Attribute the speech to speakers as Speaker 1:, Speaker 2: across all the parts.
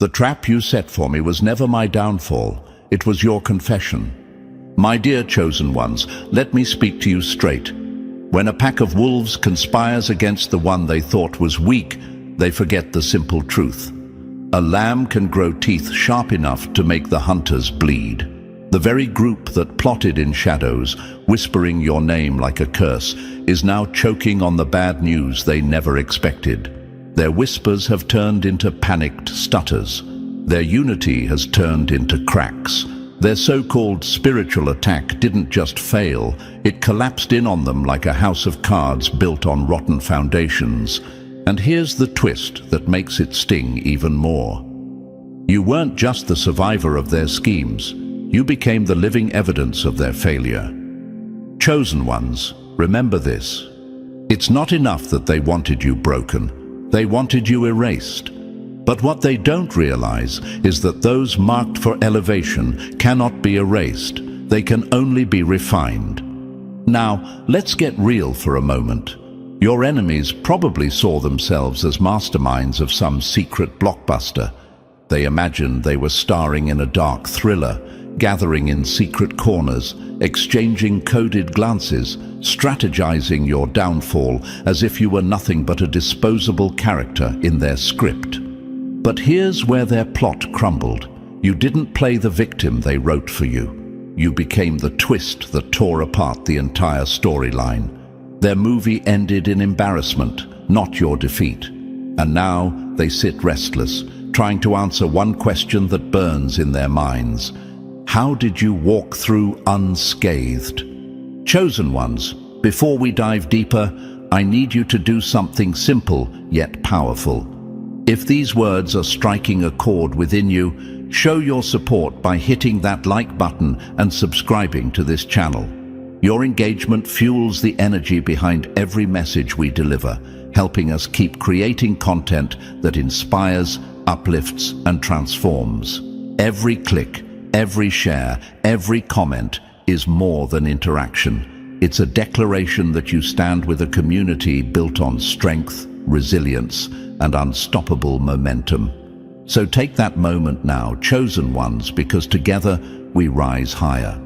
Speaker 1: The trap you set for me was never my downfall. It was your confession. My dear chosen ones, let me speak to you straight. When a pack of wolves conspires against the one they thought was weak, they forget the simple truth. A lamb can grow teeth sharp enough to make the hunters bleed. The very group that plotted in shadows, whispering your name like a curse, is now choking on the bad news they never expected. Their whispers have turned into panicked stutters. Their unity has turned into cracks. Their so-called spiritual attack didn't just fail, it collapsed in on them like a house of cards built on rotten foundations. And here's the twist that makes it sting even more. You weren't just the survivor of their schemes, you became the living evidence of their failure. Chosen ones, remember this. It's not enough that they wanted you broken, they wanted you erased. But what they don't realize is that those marked for elevation cannot be erased, they can only be refined. Now, let's get real for a moment. Your enemies probably saw themselves as masterminds of some secret blockbuster. They imagined they were starring in a dark thriller, gathering in secret corners, exchanging coded glances, strategizing your downfall as if you were nothing but a disposable character in their script. But here's where their plot crumbled. You didn't play the victim they wrote for you. You became the twist that tore apart the entire storyline. Their movie ended in embarrassment, not your defeat. And now they sit restless, trying to answer one question that burns in their minds. How did you walk through unscathed? Chosen ones, before we dive deeper, I need you to do something simple yet powerful. If these words are striking a chord within you, show your support by hitting that like button and subscribing to this channel. Your engagement fuels the energy behind every message we deliver, helping us keep creating content that inspires, uplifts, and transforms. Every click, every share, every comment is more than interaction. It's a declaration that you stand with a community built on strength, resilience, and unstoppable momentum. So take that moment now, chosen ones, because together we rise higher.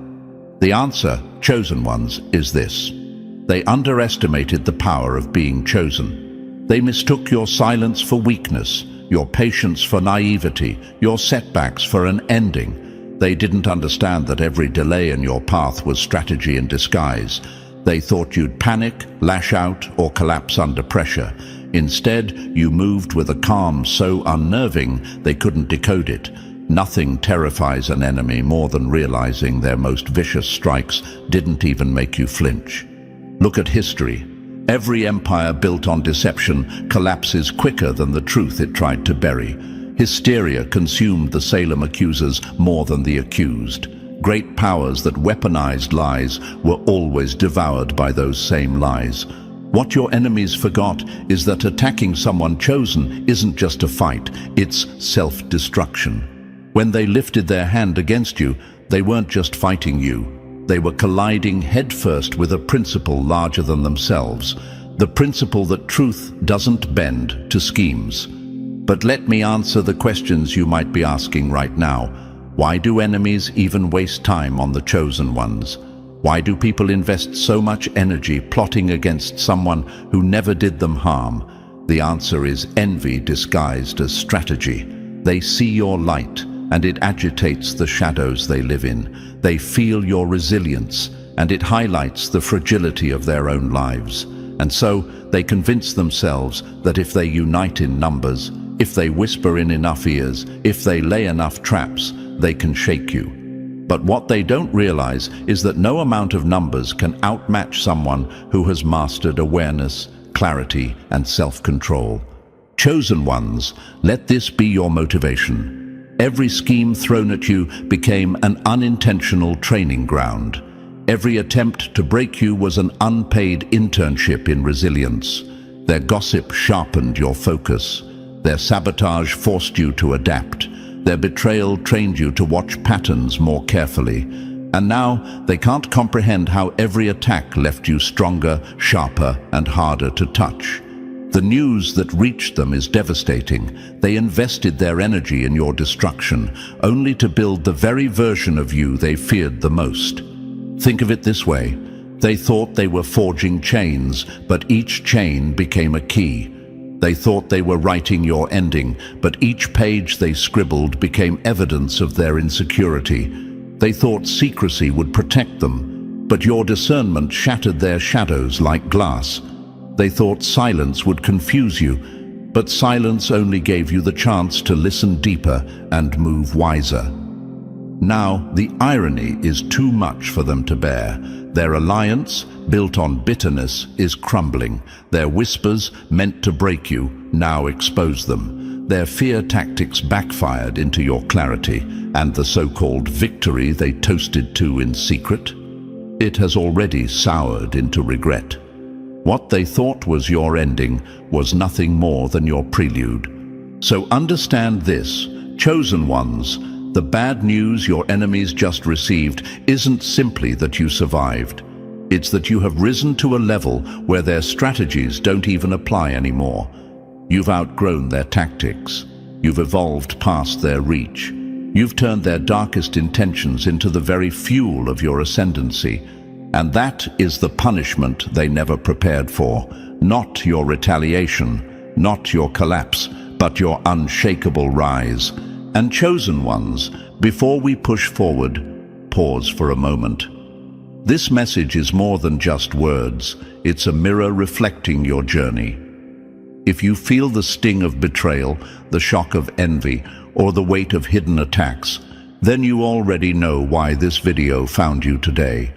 Speaker 1: The answer, chosen ones, is this. They underestimated the power of being chosen. They mistook your silence for weakness, your patience for naivety, your setbacks for an ending. They didn't understand that every delay in your path was strategy in disguise. They thought you'd panic, lash out, or collapse under pressure. Instead, you moved with a calm so unnerving they couldn't decode it. Nothing terrifies an enemy more than realizing their most vicious strikes didn't even make you flinch. Look at history. Every empire built on deception collapses quicker than the truth it tried to bury. Hysteria consumed the Salem accusers more than the accused. Great powers that weaponized lies were always devoured by those same lies. What your enemies forgot is that attacking someone chosen isn't just a fight, it's self-destruction. When they lifted their hand against you, they weren't just fighting you. They were colliding headfirst with a principle larger than themselves, the principle that truth doesn't bend to schemes. But let me answer the questions you might be asking right now. Why do enemies even waste time on the chosen ones? Why do people invest so much energy plotting against someone who never did them harm? The answer is envy disguised as strategy. They see your light, and it agitates the shadows they live in. They feel your resilience, and it highlights the fragility of their own lives. And so they convince themselves that if they unite in numbers, if they whisper in enough ears, if they lay enough traps, they can shake you. But what they don't realize is that no amount of numbers can outmatch someone who has mastered awareness, clarity, and self-control. Chosen ones, let this be your motivation. Every scheme thrown at you became an unintentional training ground. Every attempt to break you was an unpaid internship in resilience. Their gossip sharpened your focus. Their sabotage forced you to adapt. Their betrayal trained you to watch patterns more carefully. And now they can't comprehend how every attack left you stronger, sharper, and harder to touch. The news that reached them is devastating. They invested their energy in your destruction, only to build the very version of you they feared the most. Think of it this way. They thought they were forging chains, but each chain became a key. They thought they were writing your ending, but each page they scribbled became evidence of their insecurity. They thought secrecy would protect them, but your discernment shattered their shadows like glass. They thought silence would confuse you, but silence only gave you the chance to listen deeper and move wiser. Now, the irony is too much for them to bear. Their alliance, built on bitterness, is crumbling. Their whispers, meant to break you, now expose them. Their fear tactics backfired into your clarity, and the so-called victory they toasted to in secret, it has already soured into regret. What they thought was your ending was nothing more than your prelude. So understand this, chosen ones, the bad news your enemies just received isn't simply that you survived. It's that you have risen to a level where their strategies don't even apply anymore. You've outgrown their tactics. You've evolved past their reach. You've turned their darkest intentions into the very fuel of your ascendancy. And that is the punishment they never prepared for. Not your retaliation, not your collapse, but your unshakable rise. And chosen ones, before we push forward, pause for a moment. This message is more than just words. It's a mirror reflecting your journey. If you feel the sting of betrayal, the shock of envy, or the weight of hidden attacks, then you already know why this video found you today.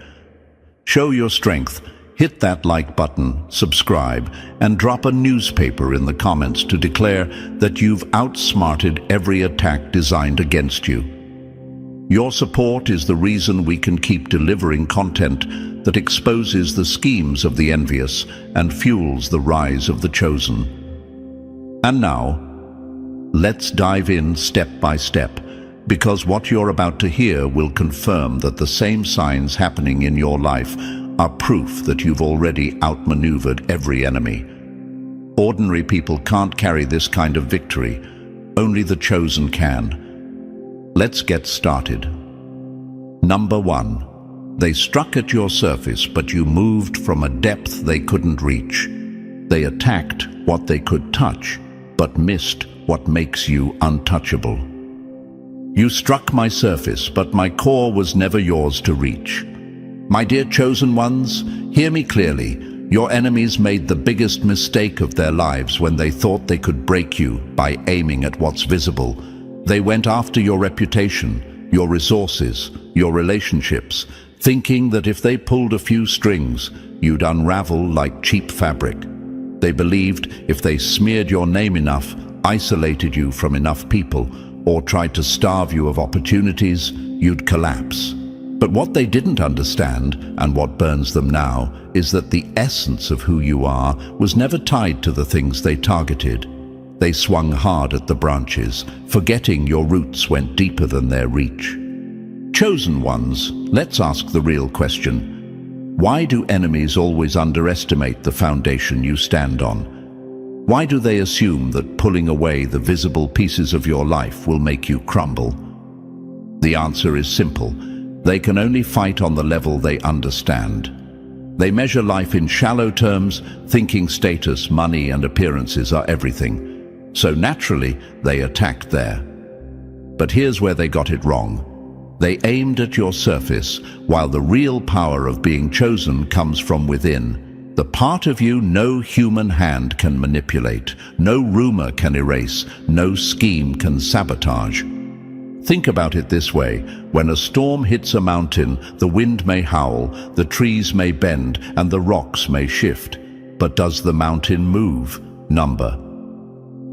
Speaker 1: Show your strength, hit that like button, subscribe, and drop a newspaper in the comments to declare that you've outsmarted every attack designed against you. Your support is the reason we can keep delivering content that exposes the schemes of the envious and fuels the rise of the chosen. And now, let's dive in step by step, because what you're about to hear will confirm that the same signs happening in your life are proof that you've already outmaneuvered every enemy. Ordinary people can't carry this kind of victory. Only the chosen can. Let's get started. Number 1. They struck at your surface, but you moved from a depth they couldn't reach. They attacked what they could touch, but missed what makes you untouchable. You struck my surface, but my core was never yours to reach. My dear chosen ones, hear me clearly. Your enemies made the biggest mistake of their lives when they thought they could break you by aiming at what's visible. They went after your reputation, your resources, your relationships, thinking that if they pulled a few strings, you'd unravel like cheap fabric. They believed if they smeared your name enough, isolated you from enough people, or tried to starve you of opportunities, you'd collapse. But what they didn't understand, and what burns them now, is that the essence of who you are was never tied to the things they targeted. They swung hard at the branches, forgetting your roots went deeper than their reach. Chosen ones, let's ask the real question. Why do enemies always underestimate the foundation you stand on? Why do they assume that pulling away the visible pieces of your life will make you crumble? The answer is simple. They can only fight on the level they understand. They measure life in shallow terms, thinking status, money, and appearances are everything. So naturally, they attacked there. But here's where they got it wrong. They aimed at your surface, while the real power of being chosen comes from within. The part of you no human hand can manipulate, no rumor can erase, no scheme can sabotage. Think about it this way. When a storm hits a mountain, the wind may howl, the trees may bend, and the rocks may shift. But does the mountain move? Number.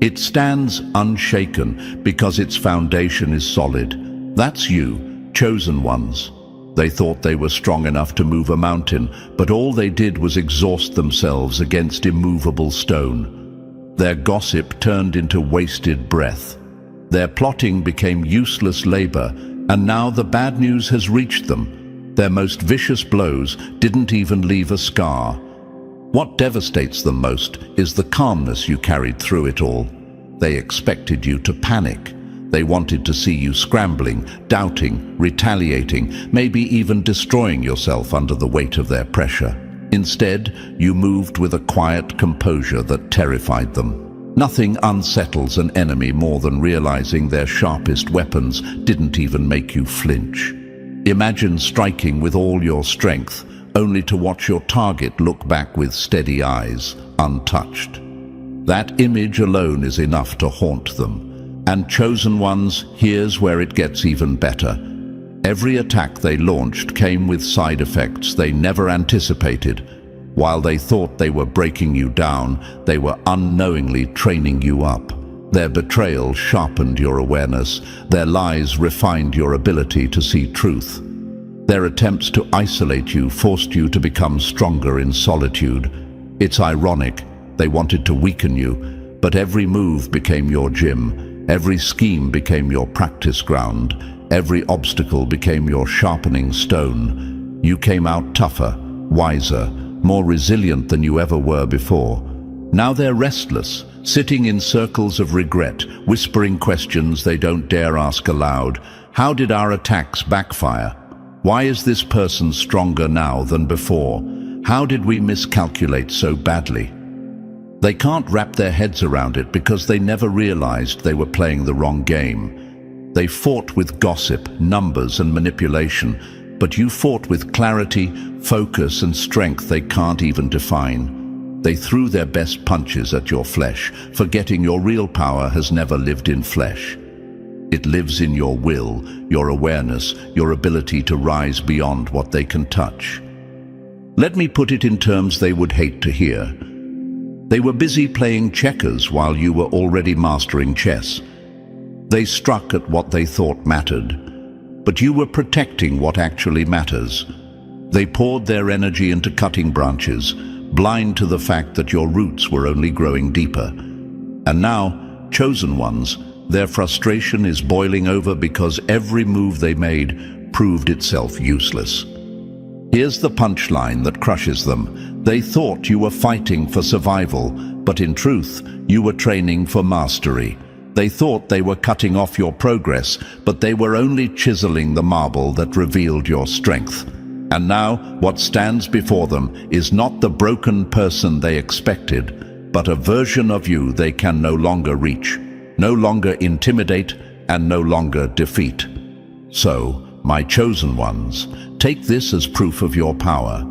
Speaker 1: It stands unshaken because its foundation is solid. That's you, chosen ones. They thought they were strong enough to move a mountain, but all they did was exhaust themselves against immovable stone. Their gossip turned into wasted breath. Their plotting became useless labor, and now the bad news has reached them. Their most vicious blows didn't even leave a scar. What devastates them most is the calmness you carried through it all. They expected you to panic. They wanted to see you scrambling, doubting, retaliating, maybe even destroying yourself under the weight of their pressure. Instead, you moved with a quiet composure that terrified them. Nothing unsettles an enemy more than realizing their sharpest weapons didn't even make you flinch. Imagine striking with all your strength, only to watch your target look back with steady eyes, untouched. That image alone is enough to haunt them. And chosen ones, here's where it gets even better. Every attack they launched came with side effects they never anticipated. While they thought they were breaking you down, they were unknowingly training you up. Their betrayal sharpened your awareness. Their lies refined your ability to see truth. Their attempts to isolate you forced you to become stronger in solitude. It's ironic. They wanted to weaken you, but every move became your gym. Every scheme became your practice ground. Every obstacle became your sharpening stone. You came out tougher, wiser, more resilient than you ever were before. Now they're restless, sitting in circles of regret, whispering questions they don't dare ask aloud. How did our attacks backfire? Why is this person stronger now than before? How did we miscalculate so badly? They can't wrap their heads around it because they never realized they were playing the wrong game. They fought with gossip, numbers, and manipulation, but you fought with clarity, focus, and strength they can't even define. They threw their best punches at your flesh, forgetting your real power has never lived in flesh. It lives in your will, your awareness, your ability to rise beyond what they can touch. Let me put it in terms they would hate to hear. They were busy playing checkers while you were already mastering chess. They struck at what they thought mattered, but you were protecting what actually matters. They poured their energy into cutting branches, blind to the fact that your roots were only growing deeper. And now, chosen ones, their frustration is boiling over because every move they made proved itself useless. Here's the punchline that crushes them. They thought you were fighting for survival, but in truth, you were training for mastery. They thought they were cutting off your progress, but they were only chiseling the marble that revealed your strength. And now, what stands before them is not the broken person they expected, but a version of you they can no longer reach, no longer intimidate, and no longer defeat. So, my chosen ones, take this as proof of your power.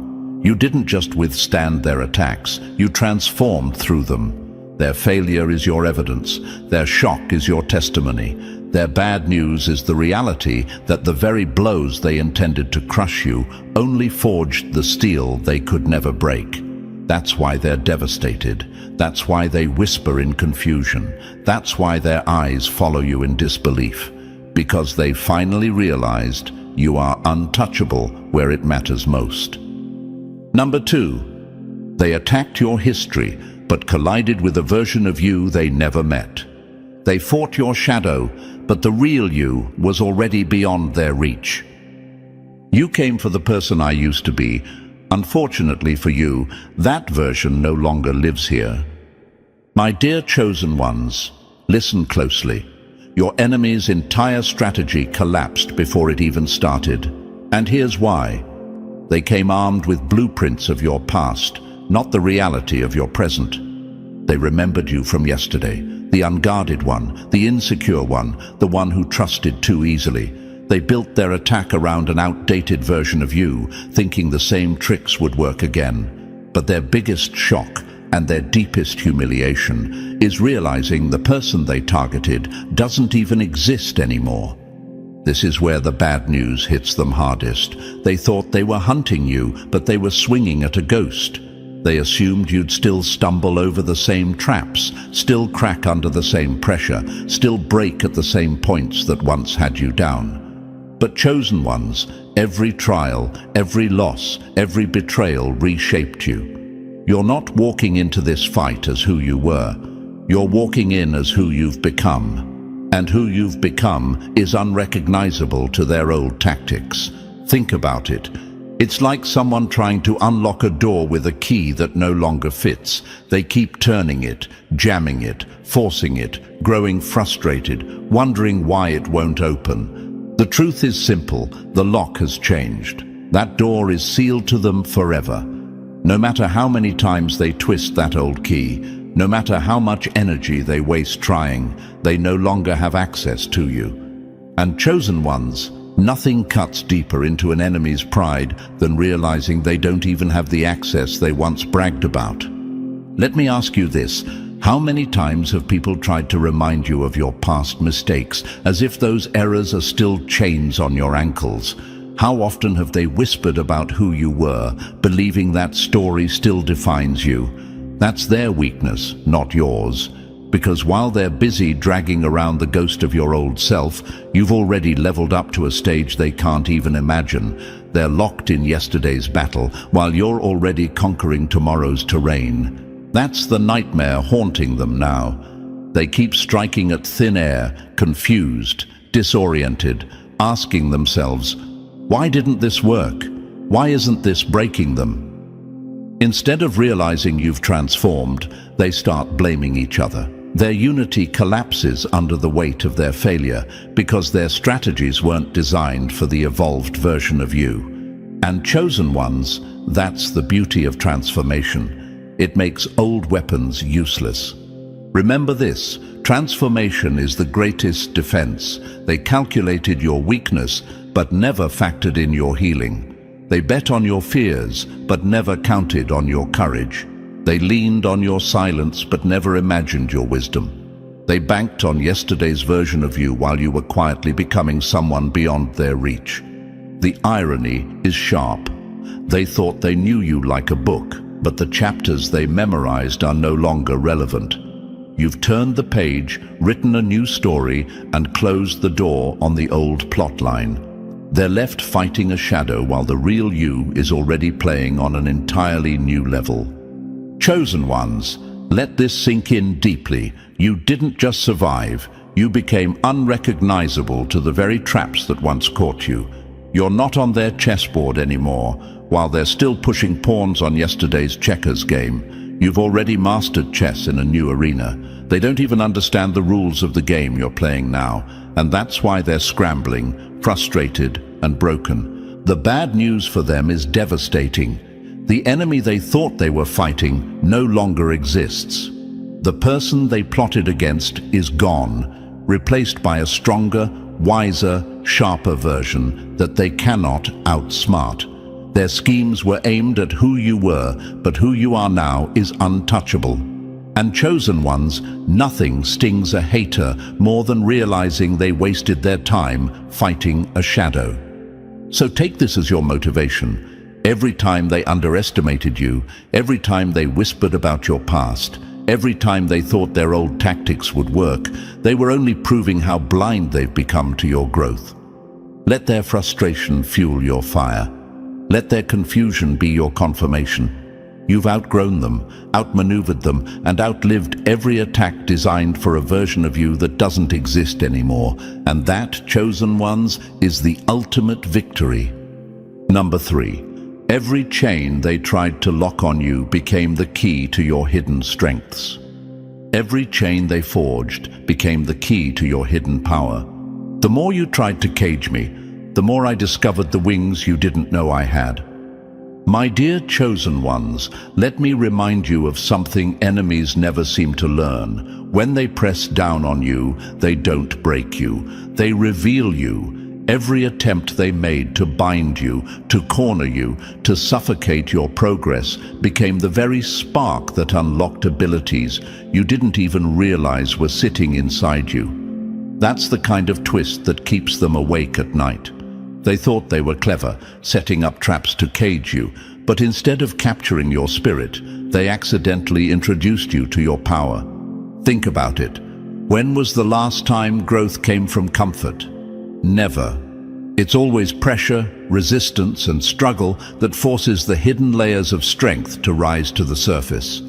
Speaker 1: You didn't just withstand their attacks, you transformed through them. Their failure is your evidence, their shock is your testimony, their bad news is the reality that the very blows they intended to crush you only forged the steel they could never break. That's why they're devastated. That's why they whisper in confusion. That's why their eyes follow you in disbelief. Because they finally realized you are untouchable where it matters most. Number 2, they attacked your history, but collided with a version of you they never met. They fought your shadow, but the real you was already beyond their reach. You came for the person I used to be. Unfortunately for you, that version no longer lives here. My dear chosen ones, listen closely. Your enemy's entire strategy collapsed before it even started. And here's why. They came armed with blueprints of your past, not the reality of your present. They remembered you from yesterday, the unguarded one, the insecure one, the one who trusted too easily. They built their attack around an outdated version of you, thinking the same tricks would work again. But their biggest shock and their deepest humiliation is realizing the person they targeted doesn't even exist anymore. This is where the bad news hits them hardest. They thought they were hunting you, but they were swinging at a ghost. They assumed you'd still stumble over the same traps, still crack under the same pressure, still break at the same points that once had you down. But chosen ones, every trial, every loss, every betrayal reshaped you. You're not walking into this fight as who you were. You're walking in as who you've become. And who you've become is unrecognizable to their old tactics. Think about it. It's like someone trying to unlock a door with a key that no longer fits. They keep turning it, jamming it, forcing it, growing frustrated, wondering why it won't open. The truth is simple: the lock has changed. That door is sealed to them forever. No matter how many times they twist that old key, no matter how much energy they waste trying, they no longer have access to you. And chosen ones, nothing cuts deeper into an enemy's pride than realizing they don't even have the access they once bragged about. Let me ask you this: how many times have people tried to remind you of your past mistakes, as if those errors are still chains on your ankles? How often have they whispered about who you were, believing that story still defines you? That's their weakness, not yours. Because while they're busy dragging around the ghost of your old self, you've already leveled up to a stage they can't even imagine. They're locked in yesterday's battle, while you're already conquering tomorrow's terrain. That's the nightmare haunting them now. They keep striking at thin air, confused, disoriented, asking themselves, why didn't this work? Why isn't this breaking them? Instead of realizing you've transformed, they start blaming each other. Their unity collapses under the weight of their failure because their strategies weren't designed for the evolved version of you. And chosen ones, that's the beauty of transformation. It makes old weapons useless. Remember this: transformation is the greatest defense. They calculated your weakness, but never factored in your healing. They bet on your fears, but never counted on your courage. They leaned on your silence, but never imagined your wisdom. They banked on yesterday's version of you while you were quietly becoming someone beyond their reach. The irony is sharp. They thought they knew you like a book, but the chapters they memorized are no longer relevant. You've turned the page, written a new story, and closed the door on the old plotline. They're left fighting a shadow while the real you is already playing on an entirely new level. Chosen ones, let this sink in deeply. You didn't just survive, you became unrecognizable to the very traps that once caught you. You're not on their chessboard anymore. While they're still pushing pawns on yesterday's checkers game, you've already mastered chess in a new arena. They don't even understand the rules of the game you're playing now, and that's why they're scrambling, frustrated and broken. The bad news for them is devastating. The enemy they thought they were fighting no longer exists. The person they plotted against is gone, replaced by a stronger, wiser, sharper version that they cannot outsmart. Their schemes were aimed at who you were, but who you are now is untouchable. And chosen ones, nothing stings a hater more than realizing they wasted their time fighting a shadow. So take this as your motivation. Every time they underestimated you, every time they whispered about your past, every time they thought their old tactics would work, they were only proving how blind they've become to your growth. Let their frustration fuel your fire. Let their confusion be your confirmation. You've outgrown them, outmaneuvered them, and outlived every attack designed for a version of you that doesn't exist anymore. And that, chosen ones, is the ultimate victory. Number 3. Every chain they tried to lock on you became the key to your hidden strengths. Every chain they forged became the key to your hidden power. The more you tried to cage me, the more I discovered the wings you didn't know I had. My dear chosen ones, let me remind you of something enemies never seem to learn. When they press down on you, they don't break you. They reveal you. Every attempt they made to bind you, to corner you, to suffocate your progress became the very spark that unlocked abilities you didn't even realize were sitting inside you. That's the kind of twist that keeps them awake at night. They thought they were clever, setting up traps to cage you, but instead of capturing your spirit, they accidentally introduced you to your power. Think about it. When was the last time growth came from comfort? Never. It's always pressure, resistance, and struggle that forces the hidden layers of strength to rise to the surface.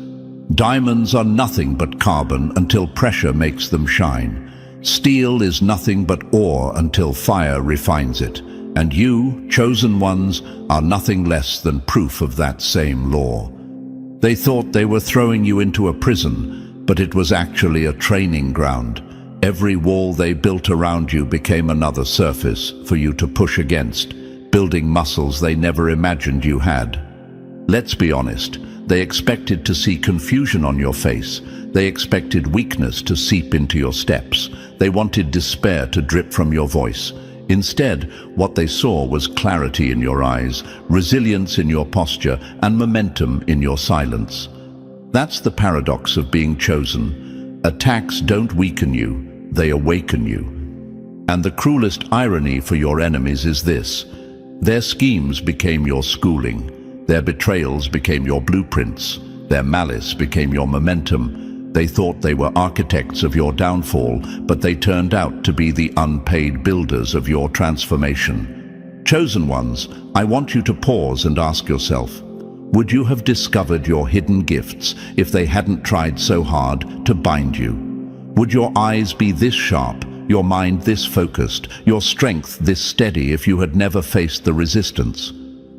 Speaker 1: Diamonds are nothing but carbon until pressure makes them shine. Steel is nothing but ore until fire refines it. And you, chosen ones, are nothing less than proof of that same law. They thought they were throwing you into a prison, but it was actually a training ground. Every wall they built around you became another surface for you to push against, building muscles they never imagined you had. Let's be honest, they expected to see confusion on your face. They expected weakness to seep into your steps. They wanted despair to drip from your voice. Instead, what they saw was clarity in your eyes, resilience in your posture, and momentum in your silence. That's the paradox of being chosen. Attacks don't weaken you, they awaken you. And the cruelest irony for your enemies is this: their schemes became your schooling, their betrayals became your blueprints, their malice became your momentum. They thought they were architects of your downfall, but they turned out to be the unpaid builders of your transformation. Chosen ones, I want you to pause and ask yourself, would you have discovered your hidden gifts if they hadn't tried so hard to bind you? Would your eyes be this sharp, your mind this focused, your strength this steady if you had never faced the resistance?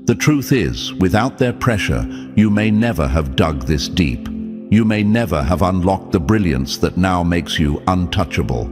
Speaker 1: The truth is, without their pressure, you may never have dug this deep. You may never have unlocked the brilliance that now makes you untouchable.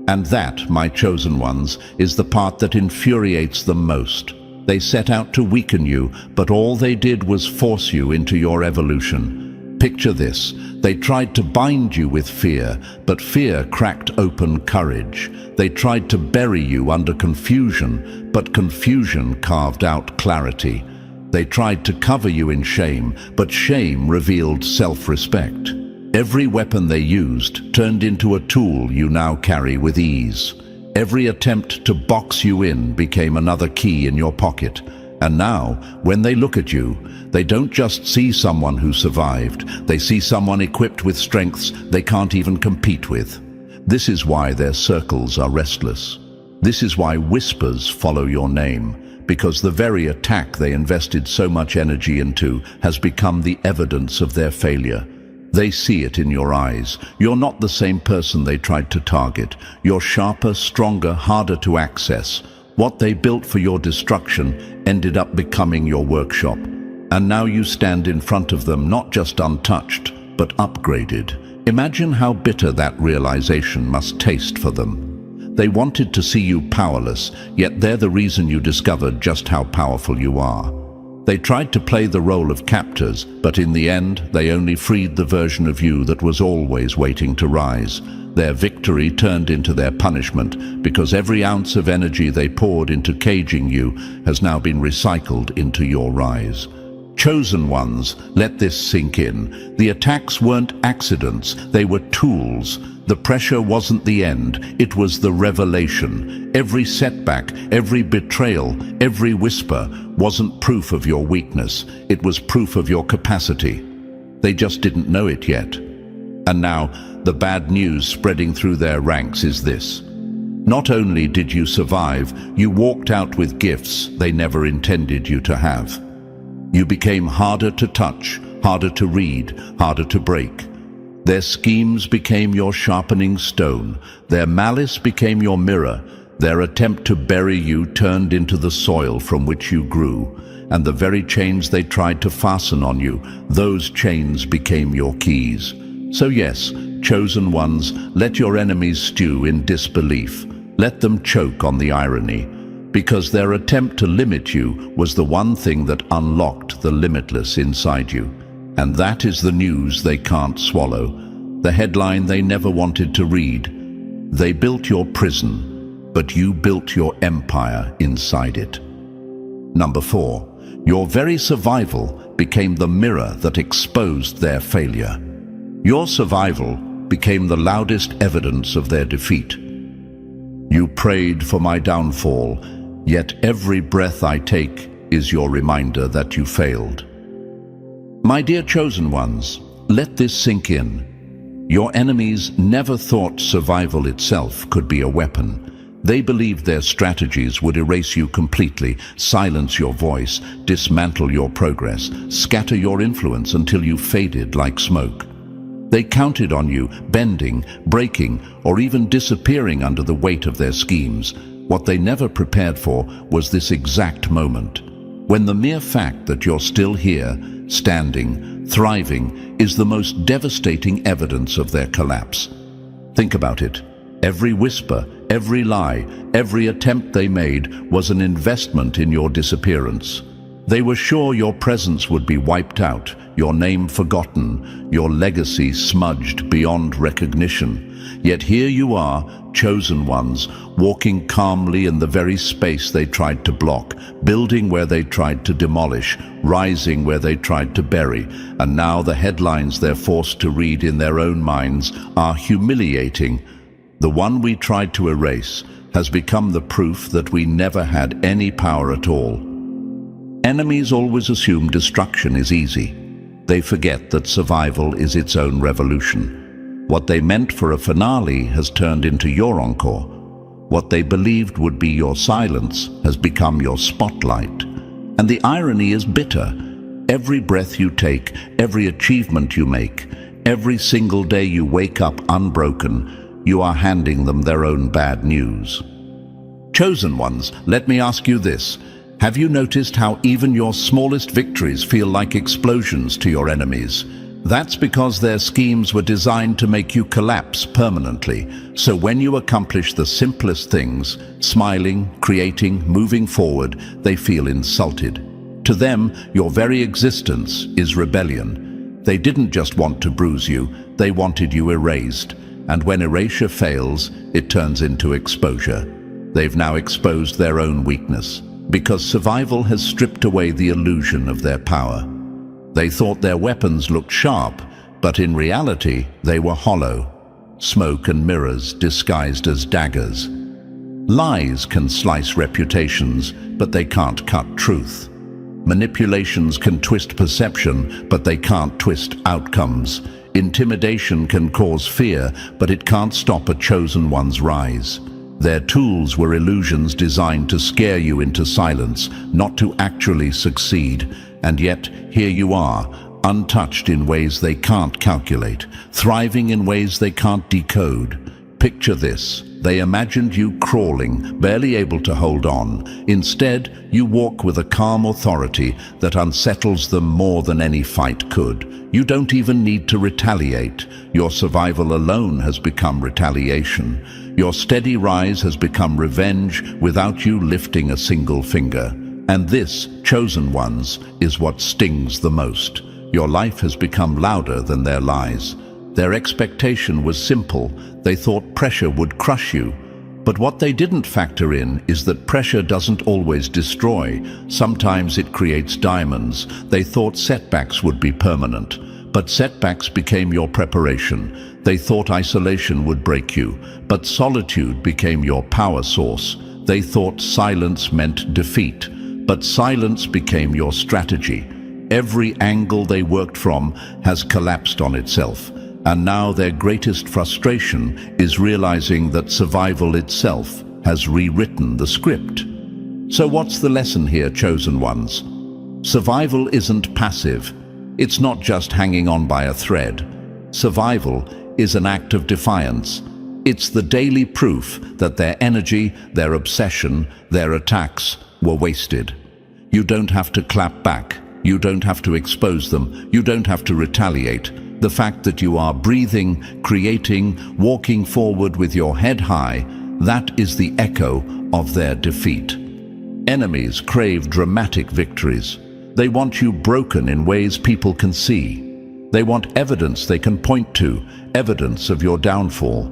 Speaker 1: And that, my chosen ones, is the part that infuriates them most. They set out to weaken you, but all they did was force you into your evolution. Picture this: they tried to bind you with fear, but fear cracked open courage. They tried to bury you under confusion, but confusion carved out clarity. They tried to cover you in shame, but shame revealed self-respect. Every weapon they used turned into a tool you now carry with ease. Every attempt to box you in became another key in your pocket. And now, when they look at you, they don't just see someone who survived. They see someone equipped with strengths they can't even compete with. This is why their circles are restless. This is why whispers follow your name. Because the very attack they invested so much energy into has become the evidence of their failure. They see it in your eyes. You're not the same person they tried to target. You're sharper, stronger, harder to access. What they built for your destruction ended up becoming your workshop. And now you stand in front of them not just untouched, but upgraded. Imagine how bitter that realization must taste for them. They wanted to see you powerless, yet they're the reason you discovered just how powerful you are. They tried to play the role of captors, but in the end, they only freed the version of you that was always waiting to rise. Their victory turned into their punishment, because every ounce of energy they poured into caging you has now been recycled into your rise. Chosen ones, let this sink in. The attacks weren't accidents, they were tools. The pressure wasn't the end, it was the revelation. Every setback, every betrayal, every whisper wasn't proof of your weakness, it was proof of your capacity. They just didn't know it yet. And now, the bad news spreading through their ranks is this: not only did you survive, you walked out with gifts they never intended you to have. You became harder to touch, harder to read, harder to break. Their schemes became your sharpening stone. Their malice became your mirror. Their attempt to bury you turned into the soil from which you grew. And the very chains they tried to fasten on you, those chains became your keys. So yes, chosen ones, let your enemies stew in disbelief. Let them choke on the irony. Because their attempt to limit you was the one thing that unlocked the limitless inside you. And that is the news they can't swallow, the headline they never wanted to read. They built your prison, but you built your empire inside it. Number 4, your very survival became the mirror that exposed their failure. Your survival became the loudest evidence of their defeat. You prayed for my downfall, yet every breath I take is your reminder that you failed. My dear chosen ones, let this sink in. Your enemies never thought survival itself could be a weapon. They believed their strategies would erase you completely, silence your voice, dismantle your progress, scatter your influence until you faded like smoke. They counted on you bending, breaking, or even disappearing under the weight of their schemes. What they never prepared for was this exact moment, when the mere fact that you're still here, standing, thriving, is the most devastating evidence of their collapse. Think about it. Every whisper, every lie, every attempt they made was an investment in your disappearance. They were sure your presence would be wiped out, your name forgotten, your legacy smudged beyond recognition. Yet here you are, chosen ones, walking calmly in the very space they tried to block, building where they tried to demolish, rising where they tried to bury, and now the headlines they're forced to read in their own minds are humiliating. The one we tried to erase has become the proof that we never had any power at all. Enemies always assume destruction is easy. They forget that survival is its own revolution. What they meant for a finale has turned into your encore. What they believed would be your silence has become your spotlight. And the irony is bitter. Every breath you take, every achievement you make, every single day you wake up unbroken, you are handing them their own bad news. Chosen ones, let me ask you this. Have you noticed how even your smallest victories feel like explosions to your enemies? That's because their schemes were designed to make you collapse permanently. So when you accomplish the simplest things, smiling, creating, moving forward, they feel insulted. To them, your very existence is rebellion. They didn't just want to bruise you, they wanted you erased. And when erasure fails, it turns into exposure. They've now exposed their own weakness, because survival has stripped away the illusion of their power. They thought their weapons looked sharp, but in reality, they were hollow. Smoke and mirrors disguised as daggers. Lies can slice reputations, but they can't cut truth. Manipulations can twist perception, but they can't twist outcomes. Intimidation can cause fear, but it can't stop a chosen one's rise. Their tools were illusions designed to scare you into silence, not to actually succeed. And yet, here you are, untouched in ways they can't calculate, thriving in ways they can't decode. Picture this. They imagined you crawling, barely able to hold on. Instead, you walk with a calm authority that unsettles them more than any fight could. You don't even need to retaliate. Your survival alone has become retaliation. Your steady rise has become revenge without you lifting a single finger. And this, chosen ones, is what stings the most. Your life has become louder than their lies. Their expectation was simple. They thought pressure would crush you. But what they didn't factor in is that pressure doesn't always destroy. Sometimes it creates diamonds. They thought setbacks would be permanent. But setbacks became your preparation. They thought isolation would break you. But solitude became your power source. They thought silence meant defeat. But silence became your strategy. Every angle they worked from has collapsed on itself. And now their greatest frustration is realizing that survival itself has rewritten the script. So what's the lesson here, chosen ones? Survival isn't passive. It's not just hanging on by a thread. Survival is an act of defiance. It's the daily proof that their energy, their obsession, their attacks were wasted. You don't have to clap back. You don't have to expose them. You don't have to retaliate. The fact that you are breathing, creating, walking forward with your head high, that is the echo of their defeat. Enemies crave dramatic victories. They want you broken in ways people can see. They want evidence they can point to, evidence of your downfall.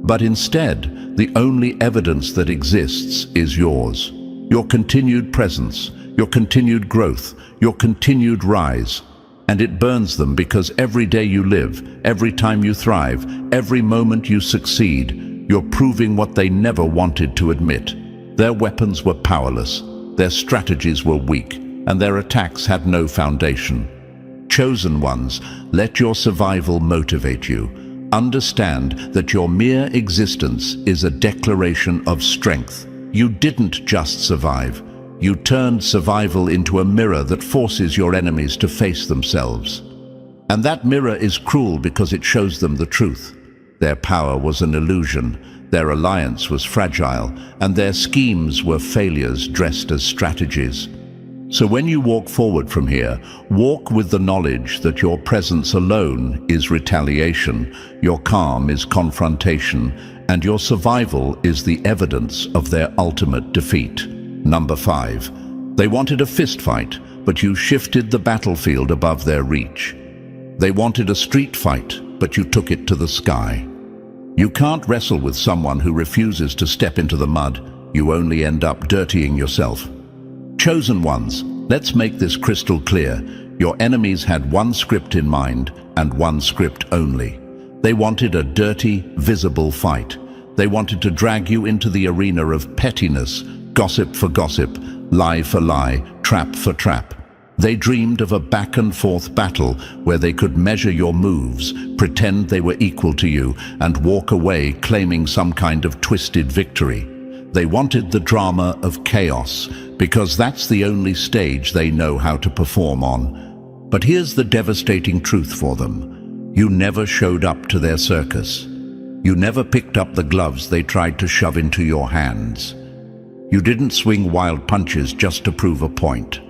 Speaker 1: But instead, the only evidence that exists is yours. Your continued presence, your continued growth, your continued rise. And it burns them because every day you live, every time you thrive, every moment you succeed, you're proving what they never wanted to admit. Their weapons were powerless, their strategies were weak, and their attacks had no foundation. Chosen ones, let your survival motivate you. Understand that your mere existence is a declaration of strength. You didn't just survive. You turned survival into a mirror that forces your enemies to face themselves. And that mirror is cruel because it shows them the truth. Their power was an illusion. Their alliance was fragile, and their schemes were failures dressed as strategies. So when you walk forward from here, walk with the knowledge that your presence alone is retaliation, your calm is confrontation, and your survival is the evidence of their ultimate defeat. Number 5. They wanted a fistfight, but you shifted the battlefield above their reach. They wanted a street fight, but you took it to the sky. You can't wrestle with someone who refuses to step into the mud. You only end up dirtying yourself. Chosen ones, let's make this crystal clear. Your enemies had one script in mind, and one script only. They wanted a dirty, visible fight. They wanted to drag you into the arena of pettiness, gossip for gossip, lie for lie, trap for trap. They dreamed of a back-and-forth battle where they could measure your moves, pretend they were equal to you, and walk away claiming some kind of twisted victory. They wanted the drama of chaos, because that's the only stage they know how to perform on. But here's the devastating truth for them. You never showed up to their circus. You never picked up the gloves they tried to shove into your hands. You didn't swing wild punches just to prove a point.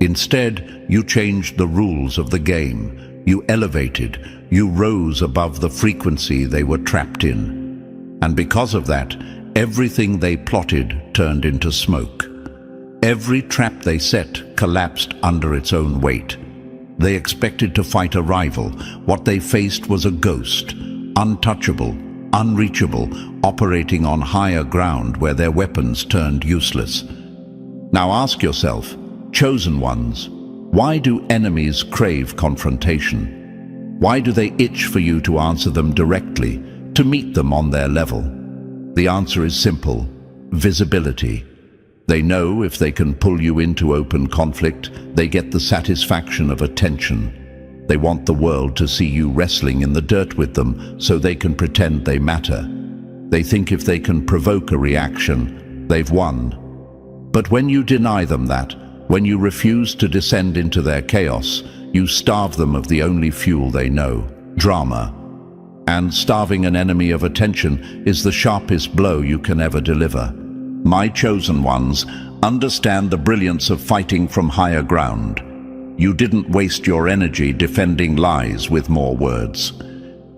Speaker 1: Instead, you changed the rules of the game. You elevated. You rose above the frequency they were trapped in. And because of that, everything they plotted turned into smoke. Every trap they set collapsed under its own weight. They expected to fight a rival. What they faced was a ghost, untouchable, unreachable, operating on higher ground where their weapons turned useless. Now ask yourself, chosen ones, why do enemies crave confrontation? Why do they itch for you to answer them directly, to meet them on their level? The answer is simple: visibility. They know if they can pull you into open conflict, they get the satisfaction of attention. They want the world to see you wrestling in the dirt with them so they can pretend they matter. They think if they can provoke a reaction, they've won. But when you deny them that, when you refuse to descend into their chaos, you starve them of the only fuel they know, drama. And starving an enemy of attention is the sharpest blow you can ever deliver. My chosen ones, understand the brilliance of fighting from higher ground. You didn't waste your energy defending lies with more words.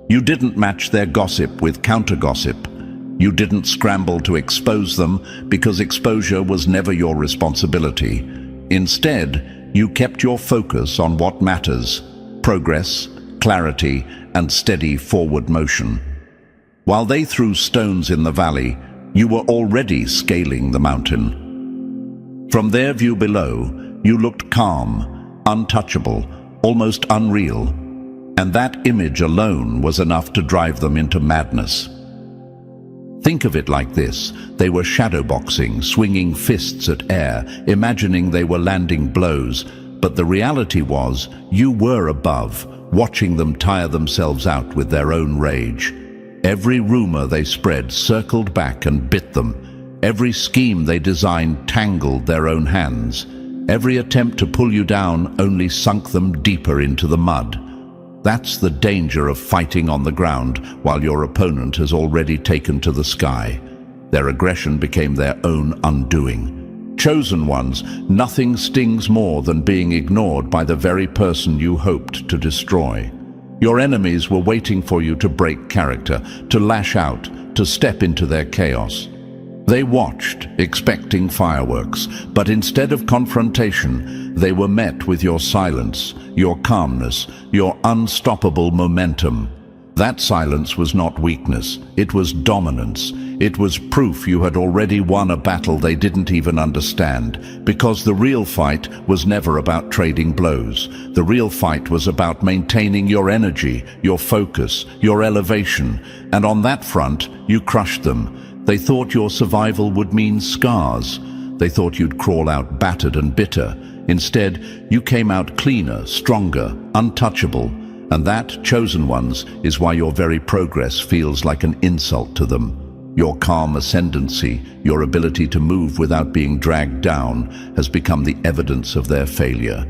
Speaker 1: You didn't match their gossip with counter-gossip. You didn't scramble to expose them because exposure was never your responsibility. Instead, you kept your focus on what matters: progress, clarity, and steady forward motion. While they threw stones in the valley, you were already scaling the mountain. From their view below, you looked calm, untouchable, almost unreal, and that image alone was enough to drive them into madness. Think of it like this: they were shadowboxing, swinging fists at air, imagining they were landing blows, but the reality was you were above, watching them tire themselves out with their own rage. Every rumor they spread circled back and bit them. Every scheme they designed tangled their own hands. Every attempt to pull you down only sunk them deeper into the mud. That's the danger of fighting on the ground while your opponent has already taken to the sky. Their aggression became their own undoing. Chosen ones, nothing stings more than being ignored by the very person you hoped to destroy. Your enemies were waiting for you to break character, to lash out, to step into their chaos. They watched, expecting fireworks, but instead of confrontation, they were met with your silence, your calmness, your unstoppable momentum. That silence was not weakness, it was dominance. It was proof you had already won a battle they didn't even understand, because the real fight was never about trading blows. The real fight was about maintaining your energy, your focus, your elevation, and on that front, you crushed them. They thought your survival would mean scars. They thought you'd crawl out battered and bitter. Instead, you came out cleaner, stronger, untouchable. And that, chosen ones, is why your very progress feels like an insult to them. Your calm ascendancy, your ability to move without being dragged down, has become the evidence of their failure.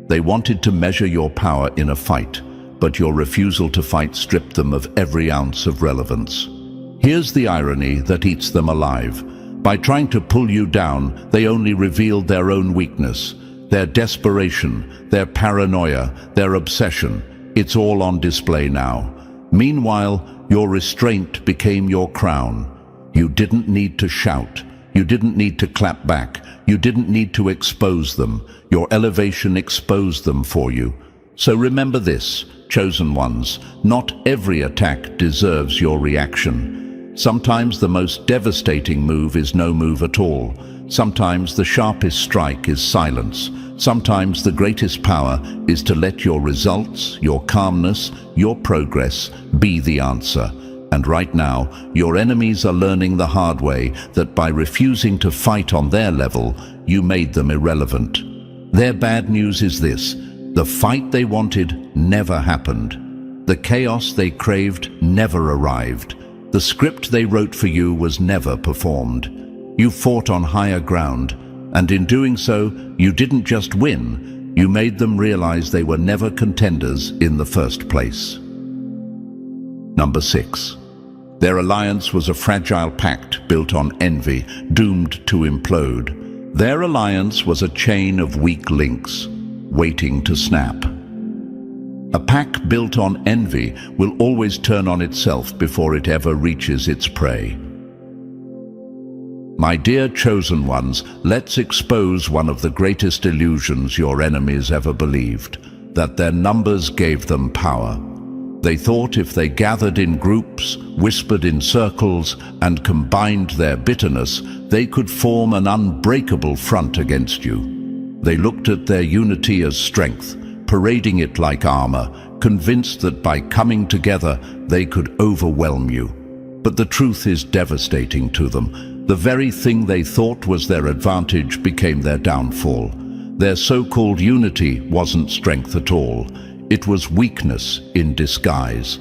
Speaker 1: They wanted to measure your power in a fight, but your refusal to fight stripped them of every ounce of relevance. Here's the irony that eats them alive. By trying to pull you down, they only revealed their own weakness, their desperation, their paranoia, their obsession. It's all on display now. Meanwhile, your restraint became your crown. You didn't need to shout. You didn't need to clap back. You didn't need to expose them. Your elevation exposed them for you. So remember this, chosen ones, not every attack deserves your reaction. Sometimes the most devastating move is no move at all. Sometimes the sharpest strike is silence. Sometimes the greatest power is to let your results, your calmness, your progress be the answer. And right now, your enemies are learning the hard way that by refusing to fight on their level, you made them irrelevant. Their bad news is this: the fight they wanted never happened. The chaos they craved never arrived. The script they wrote for you was never performed. You fought on higher ground, and in doing so, you didn't just win, you made them realize they were never contenders in the first place. Number 6. Their alliance was a fragile pact built on envy, doomed to implode. Their alliance was a chain of weak links, waiting to snap. A pack built on envy will always turn on itself before it ever reaches its prey. My dear chosen ones, let's expose one of the greatest illusions your enemies ever believed, that their numbers gave them power. They thought if they gathered in groups, whispered in circles, and combined their bitterness, they could form an unbreakable front against you. They looked at their unity as strength, parading it like armor, convinced that by coming together they could overwhelm you. But the truth is devastating to them. The very thing they thought was their advantage became their downfall. Their so-called unity wasn't strength at all. It was weakness in disguise.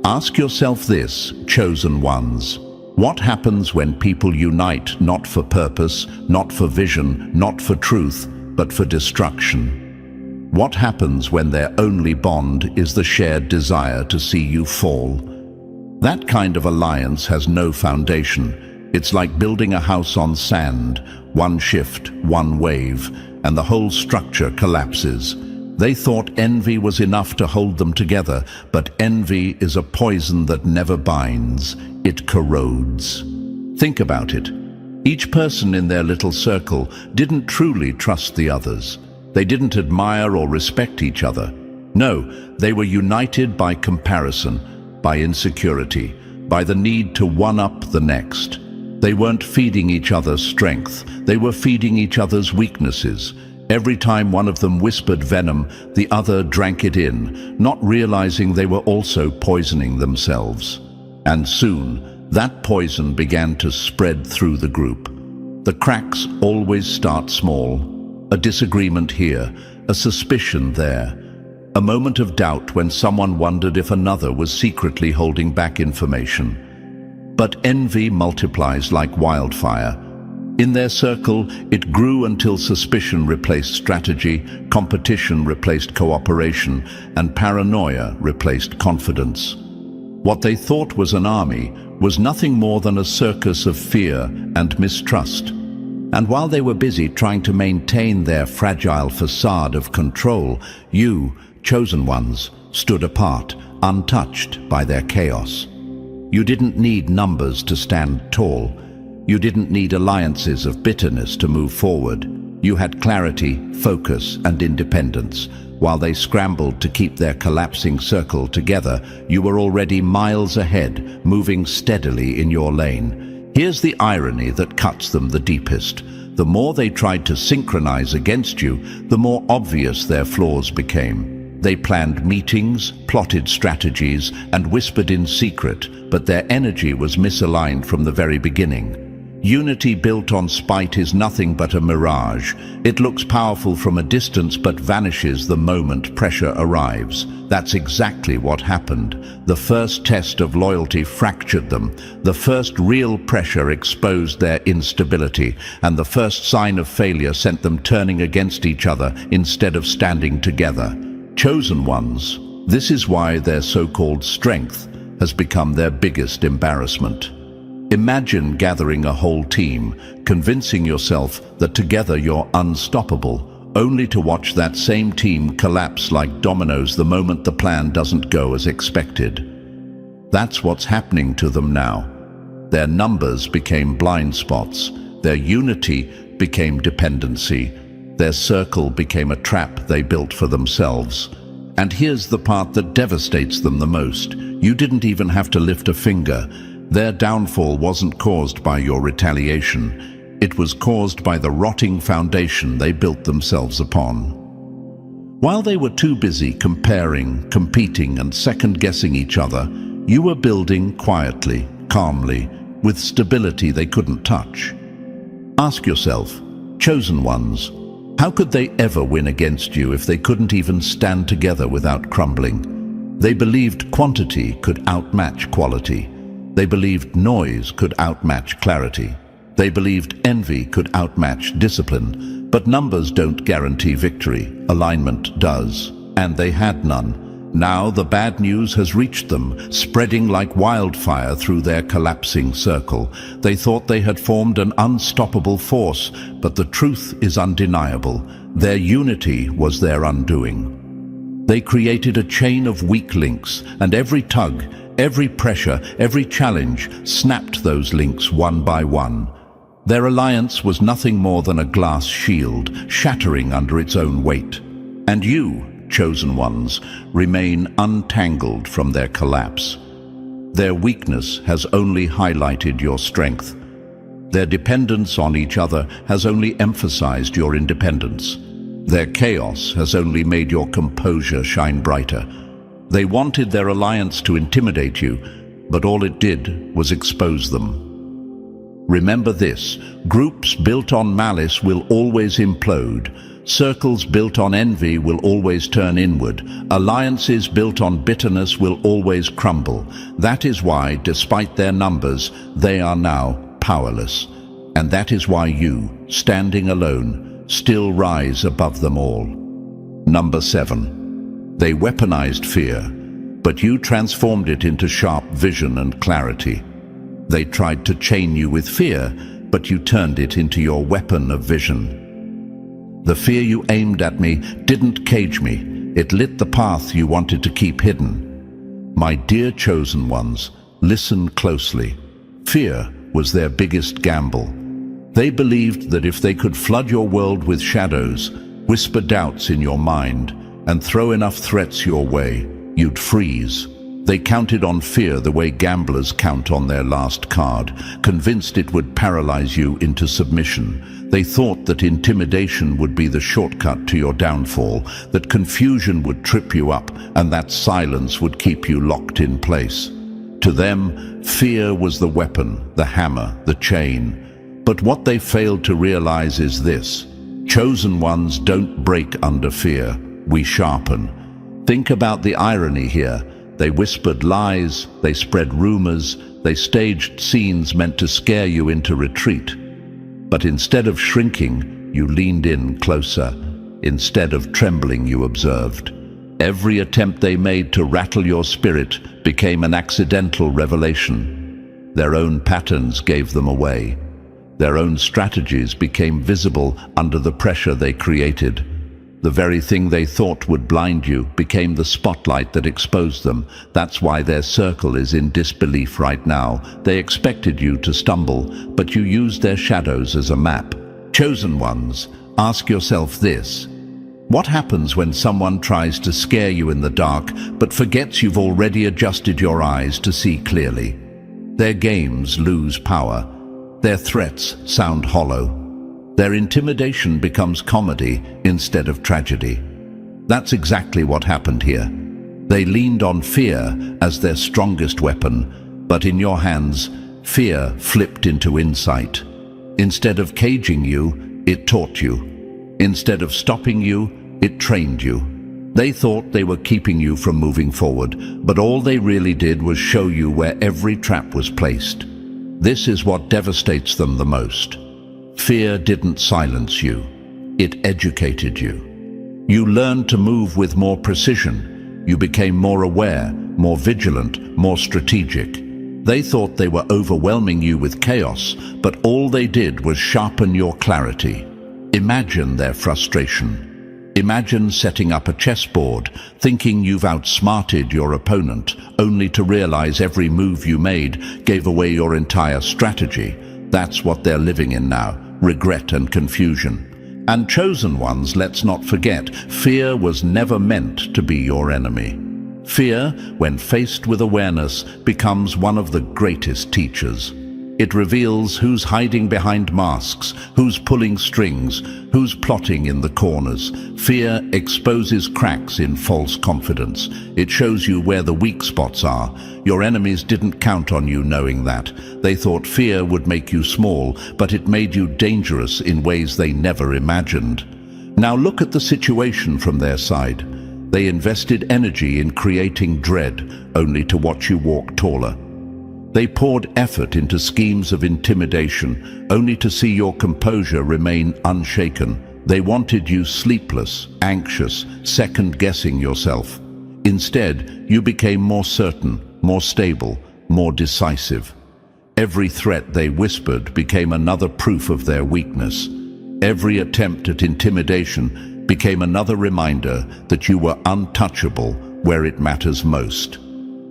Speaker 1: Ask yourself this, chosen ones. What happens when people unite not for purpose, not for vision, not for truth, but for destruction? What happens when their only bond is the shared desire to see you fall? That kind of alliance has no foundation. It's like building a house on sand, one shift, one wave, and the whole structure collapses. They thought envy was enough to hold them together, but envy is a poison that never binds. It corrodes. Think about it. Each person in their little circle didn't truly trust the others. They didn't admire or respect each other. No, they were united by comparison, by insecurity, by the need to one-up the next. They weren't feeding each other's strength. They were feeding each other's weaknesses. Every time one of them whispered venom, the other drank it in, not realizing they were also poisoning themselves. And soon, that poison began to spread through the group. The cracks always start small. A disagreement here, a suspicion there, a moment of doubt when someone wondered if another was secretly holding back information. But envy multiplies like wildfire. In their circle, it grew until suspicion replaced strategy, competition replaced cooperation, and paranoia replaced confidence. What they thought was an army was nothing more than a circus of fear and mistrust. And while they were busy trying to maintain their fragile facade of control, you, chosen ones, stood apart, untouched by their chaos. You didn't need numbers to stand tall. You didn't need alliances of bitterness to move forward. You had clarity, focus, and independence. While they scrambled to keep their collapsing circle together, you were already miles ahead, moving steadily in your lane. Here's the irony that cuts them the deepest. The more they tried to synchronize against you, the more obvious their flaws became. They planned meetings, plotted strategies, and whispered in secret, but their energy was misaligned from the very beginning. Unity built on spite is nothing but a mirage. It looks powerful from a distance but vanishes the moment pressure arrives. That's exactly what happened. The first test of loyalty fractured them. The first real pressure exposed their instability, and the first sign of failure sent them turning against each other instead of standing together. Chosen ones, this is why their so-called strength has become their biggest embarrassment. Imagine gathering a whole team, convincing yourself that together you're unstoppable, only to watch that same team collapse like dominoes the moment the plan doesn't go as expected. That's what's happening to them now. Their numbers became blind spots, their unity became dependency, their circle became a trap they built for themselves. And here's the part that devastates them the most. You didn't even have to lift a finger. Their downfall wasn't caused by your retaliation. It was caused by the rotting foundation they built themselves upon. While they were too busy comparing, competing, and second-guessing each other, you were building quietly, calmly, with stability they couldn't touch. Ask yourself, chosen ones, how could they ever win against you if they couldn't even stand together without crumbling? They believed quantity could outmatch quality. They believed noise could outmatch clarity. They believed envy could outmatch discipline. But numbers don't guarantee victory. Alignment does. And they had none. Now the bad news has reached them, spreading like wildfire through their collapsing circle. They thought they had formed an unstoppable force, but the truth is undeniable. Their unity was their undoing. They created a chain of weak links, and every tug, every pressure, every challenge snapped those links one by one. Their alliance was nothing more than a glass shield, shattering under its own weight. And you, chosen ones, remain untangled from their collapse. Their weakness has only highlighted your strength. Their dependence on each other has only emphasized your independence. Their chaos has only made your composure shine brighter. They wanted their alliance to intimidate you, but all it did was expose them. Remember this: groups built on malice will always implode. Circles built on envy will always turn inward. Alliances built on bitterness will always crumble. That is why, despite their numbers, they are now powerless. And that is why you, standing alone, still rise above them all. Number 7. They weaponized fear, but you transformed it into sharp vision and clarity. They tried to chain you with fear, but you turned it into your weapon of vision. The fear you aimed at me didn't cage me. It lit the path you wanted to keep hidden. My dear chosen ones, listen closely. Fear was their biggest gamble. They believed that if they could flood your world with shadows, whisper doubts in your mind, and throw enough threats your way, you'd freeze. They counted on fear the way gamblers count on their last card, convinced it would paralyze you into submission. They thought that intimidation would be the shortcut to your downfall, that confusion would trip you up, and that silence would keep you locked in place. To them, fear was the weapon, the hammer, the chain. But what they failed to realize is this: chosen ones don't break under fear, we sharpen. Think about the irony here. They whispered lies, they spread rumors, they staged scenes meant to scare you into retreat. But instead of shrinking, you leaned in closer. Instead of trembling, you observed. Every attempt they made to rattle your spirit became an accidental revelation. Their own patterns gave them away. Their own strategies became visible under the pressure they created. The very thing they thought would blind you became the spotlight that exposed them. That's why their circle is in disbelief right now. They expected you to stumble, but you used their shadows as a map. Chosen ones, ask yourself this: what happens when someone tries to scare you in the dark, but forgets you've already adjusted your eyes to see clearly? Their games lose power. Their threats sound hollow. Their intimidation becomes comedy instead of tragedy. That's exactly what happened here. They leaned on fear as their strongest weapon, but in your hands, fear flipped into insight. Instead of caging you, it taught you. Instead of stopping you, it trained you. They thought they were keeping you from moving forward, but all they really did was show you where every trap was placed. This is what devastates them the most. Fear didn't silence you. It educated you. You learned to move with more precision. You became more aware, more vigilant, more strategic. They thought they were overwhelming you with chaos, but all they did was sharpen your clarity. Imagine their frustration. Imagine setting up a chessboard, thinking you've outsmarted your opponent, only to realize every move you made gave away your entire strategy. That's what they're living in now, regret and confusion. And chosen ones, let's not forget, fear was never meant to be your enemy. Fear, when faced with awareness, becomes one of the greatest teachers. It reveals who's hiding behind masks, who's pulling strings, who's plotting in the corners. Fear exposes cracks in false confidence. It shows you where the weak spots are. Your enemies didn't count on you knowing that. They thought fear would make you small, but it made you dangerous in ways they never imagined. Now look at the situation from their side. They invested energy in creating dread, only to watch you walk taller. They poured effort into schemes of intimidation, only to see your composure remain unshaken. They wanted you sleepless, anxious, second-guessing yourself. Instead, you became more certain, more stable, more decisive. Every threat they whispered became another proof of their weakness. Every attempt at intimidation became another reminder that you were untouchable where it matters most.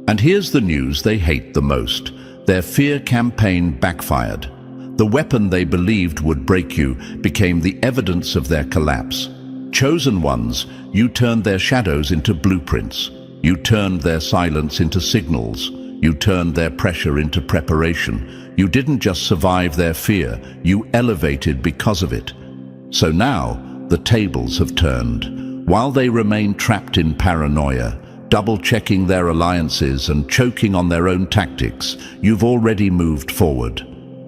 Speaker 1: And here's the news they hate the most. Their fear campaign backfired. The weapon they believed would break you became the evidence of their collapse. Chosen ones, you turned their shadows into blueprints. You turned their silence into signals. You turned their pressure into preparation. You didn't just survive their fear, you elevated because of it. So now, the tables have turned. While they remain trapped in paranoia, double-checking their alliances and choking on their own tactics, you've already moved forward.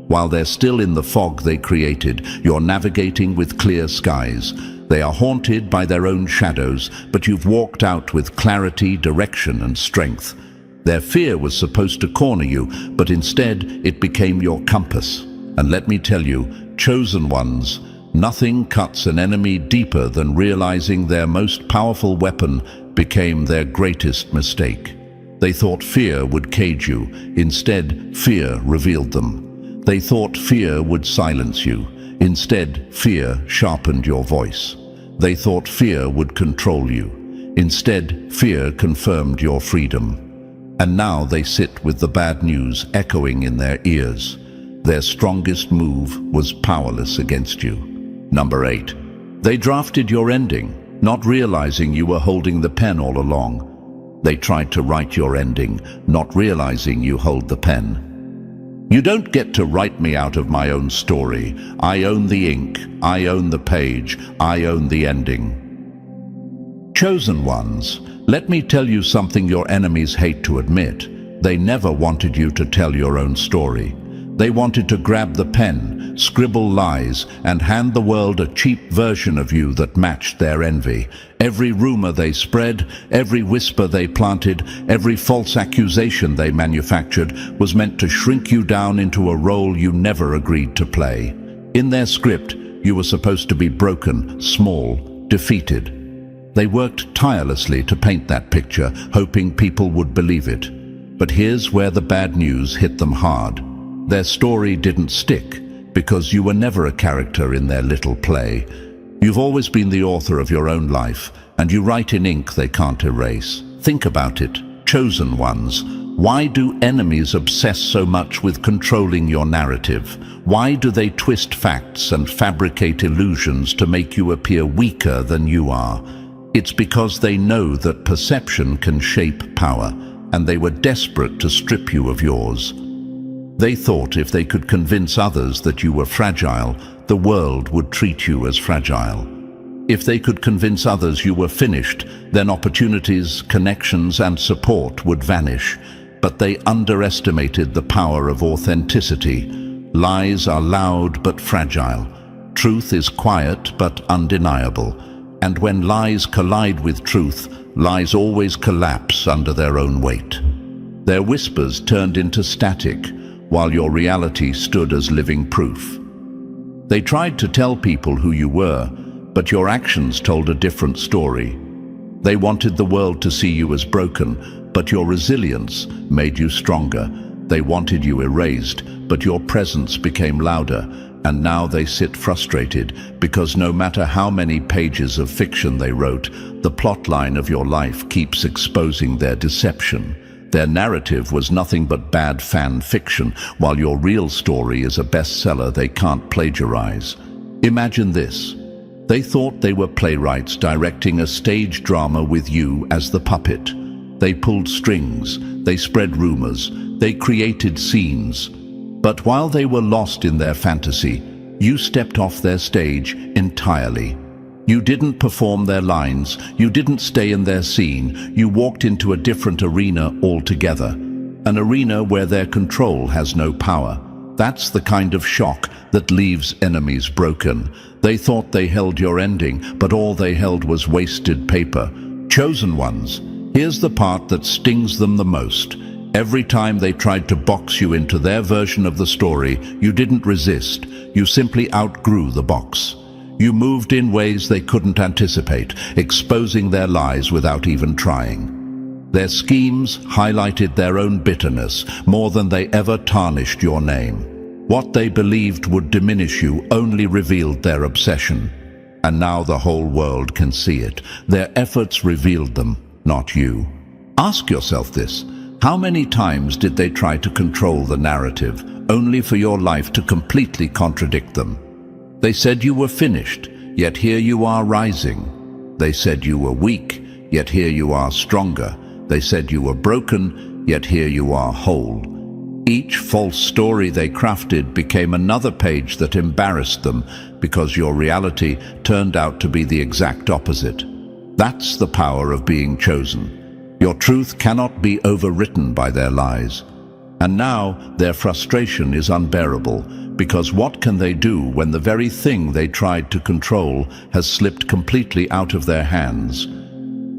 Speaker 1: While they're still in the fog they created, you're navigating with clear skies. They are haunted by their own shadows, but you've walked out with clarity, direction, and strength. Their fear was supposed to corner you, but instead it became your compass. And let me tell you, chosen ones, nothing cuts an enemy deeper than realizing their most powerful weapon became their greatest mistake. They thought fear would cage you. Instead, fear revealed them. They thought fear would silence you. Instead, fear sharpened your voice. They thought fear would control you. Instead, fear confirmed your freedom. And now they sit with the bad news echoing in their ears. Their strongest move was powerless against you. Number 8. They drafted your ending, not realizing you were holding the pen all along. They tried to write your ending, not realizing you hold the pen. You don't get to write me out of my own story. I own the ink, I own the page, I own the ending. Chosen ones, let me tell you something your enemies hate to admit. They never wanted you to tell your own story. They wanted to grab the pen, scribble lies, and hand the world a cheap version of you that matched their envy. Every rumor they spread, every whisper they planted, every false accusation they manufactured was meant to shrink you down into a role you never agreed to play. In their script, you were supposed to be broken, small, defeated. They worked tirelessly to paint that picture, hoping people would believe it. But here's where the bad news hit them hard. Their story didn't stick because you were never a character in their little play. You've always been the author of your own life, and you write in ink they can't erase. Think about it, chosen ones. Why do enemies obsess so much with controlling your narrative? Why do they twist facts and fabricate illusions to make you appear weaker than you are? It's because they know that perception can shape power, and they were desperate to strip you of yours. They thought if they could convince others that you were fragile, the world would treat you as fragile. If they could convince others you were finished, then opportunities, connections, and support would vanish. But they underestimated the power of authenticity. Lies are loud but fragile. Truth is quiet but undeniable. And when lies collide with truth, lies always collapse under their own weight. Their whispers turned into static, while your reality stood as living proof. They tried to tell people who you were, but your actions told a different story. They wanted the world to see you as broken, but your resilience made you stronger. They wanted you erased, but your presence became louder, and now they sit frustrated because no matter how many pages of fiction they wrote, the plotline of your life keeps exposing their deception. Their narrative was nothing but bad fan fiction, while your real story is a bestseller they can't plagiarize. Imagine this. They thought they were playwrights directing a stage drama with you as the puppet. They pulled strings, they spread rumors, they created scenes. But while they were lost in their fantasy, you stepped off their stage entirely. You didn't perform their lines, you didn't stay in their scene, you walked into a different arena altogether. An arena where their control has no power. That's the kind of shock that leaves enemies broken. They thought they held your ending, but all they held was wasted paper. Chosen ones, here's the part that stings them the most. Every time they tried to box you into their version of the story, you didn't resist. You simply outgrew the box. You moved in ways they couldn't anticipate, exposing their lies without even trying. Their schemes highlighted their own bitterness more than they ever tarnished your name. What they believed would diminish you only revealed their obsession. And now the whole world can see it. Their efforts revealed them, not you. Ask yourself this. How many times did they try to control the narrative, only for your life to completely contradict them? They said you were finished, yet here you are rising. They said you were weak, yet here you are stronger. They said you were broken, yet here you are whole. Each false story they crafted became another page that embarrassed them because your reality turned out to be the exact opposite. That's the power of being chosen. Your truth cannot be overwritten by their lies. And now their frustration is unbearable, because what can they do when the very thing they tried to control has slipped completely out of their hands?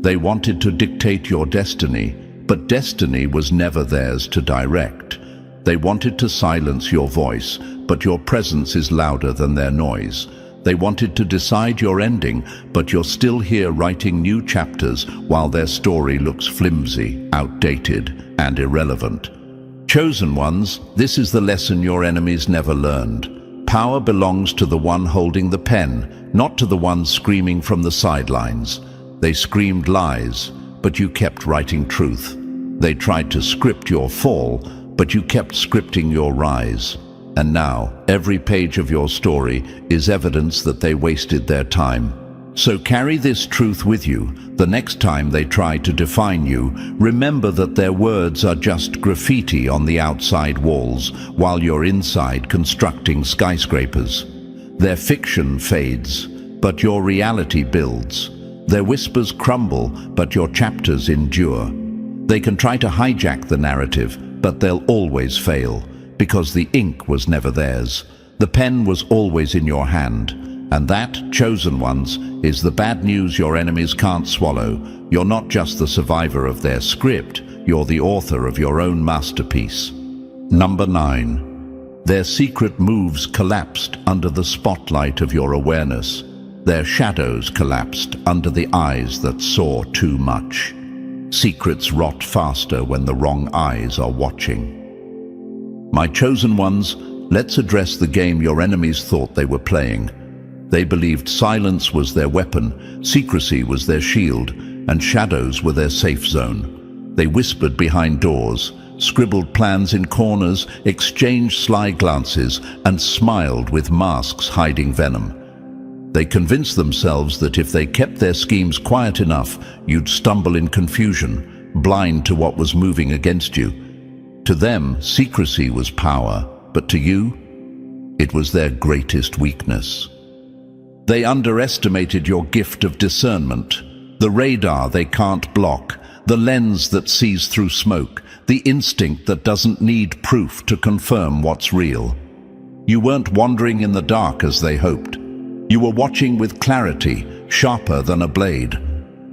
Speaker 1: They wanted to dictate your destiny, but destiny was never theirs to direct. They wanted to silence your voice, but your presence is louder than their noise. They wanted to decide your ending, but you're still here writing new chapters while their story looks flimsy, outdated, and irrelevant. Chosen ones, this is the lesson your enemies never learned. Power belongs to the one holding the pen, not to the one screaming from the sidelines. They screamed lies, but you kept writing truth. They tried to script your fall, but you kept scripting your rise. And now, every page of your story is evidence that they wasted their time. So carry this truth with you. The next time they try to define you, remember that their words are just graffiti on the outside walls, while you're inside constructing skyscrapers. Their fiction fades, but your reality builds. Their whispers crumble, but your chapters endure. They can try to hijack the narrative, but they'll always fail. Because the ink was never theirs. The pen was always in your hand. And that, chosen ones, is the bad news your enemies can't swallow. You're not just the survivor of their script, you're the author of your own masterpiece. Number 9. Their secret moves collapsed under the spotlight of your awareness. Their shadows collapsed under the eyes that saw too much. Secrets rot faster when the wrong eyes are watching. My chosen ones, let's address the game your enemies thought they were playing. They believed silence was their weapon, secrecy was their shield, and shadows were their safe zone. They whispered behind doors, scribbled plans in corners, exchanged sly glances, and smiled with masks hiding venom. They convinced themselves that if they kept their schemes quiet enough, you'd stumble in confusion, blind to what was moving against you. To them, secrecy was power, but to you, it was their greatest weakness. They underestimated your gift of discernment, the radar they can't block, the lens that sees through smoke, the instinct that doesn't need proof to confirm what's real. You weren't wandering in the dark as they hoped. You were watching with clarity, sharper than a blade.